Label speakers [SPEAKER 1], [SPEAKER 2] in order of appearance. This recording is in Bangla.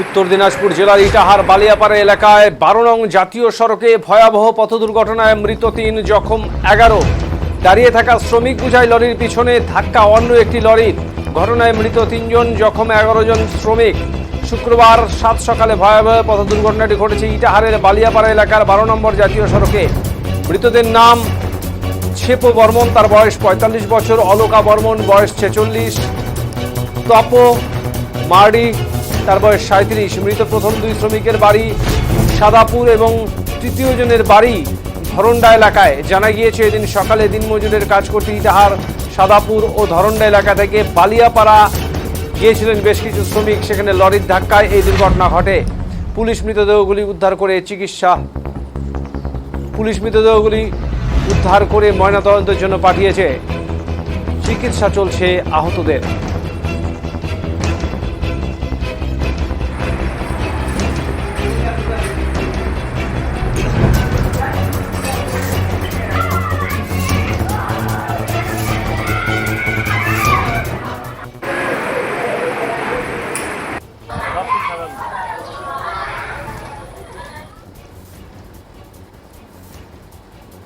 [SPEAKER 1] উত্তর দিনাজপুর জেলার ইটাহার বালিয়াপাড়া এলাকায় 12 নং জাতীয় সড়কে ভয়াবহ পথ দুর্ঘটনায় মৃত 3, জখম 11। দাঁড়িয়ে থাকা শ্রমিক বোঝাই লরির পিছনে ধাক্কা অন্য একটি লরির। ঘটনায় মৃত 3 জন, জখম 11 জন শ্রমিক। শুক্রবার 7 সকালে ভয়াবহ পথ দুর্ঘটনাটি ঘটেছে ইটাহারের বালিয়াপাড়া এলাকার 12 নম্বর জাতীয় সড়কে। মৃতদের নাম ছেপো বর্মন, তার বয়স 45 বছর, অলোকা বর্মন বয়স 46, তপ মার্ডি তার বয়স 37। মৃত প্রথম 2 শ্রমিকের বাড়ি সাদাপুর এবং তৃতীয় জনের বাড়ি ধরন্ডা এলাকায়। জানা গিয়েছে এদিন সকালে দিনমজুরের কাজ করতে ইটাহার, সাদাপুর ও ধরন্ডা এলাকা থেকে বালিয়াপাড়া গিয়েছিলেন বেশ কিছু শ্রমিক। সেখানে লরির ধাক্কায় এই দুর্ঘটনা ঘটে। পুলিশ মৃতদেহগুলি উদ্ধার করে ময়নাতদন্তের জন্য পাঠিয়েছে। চিকিৎসা চলছে আহতদের।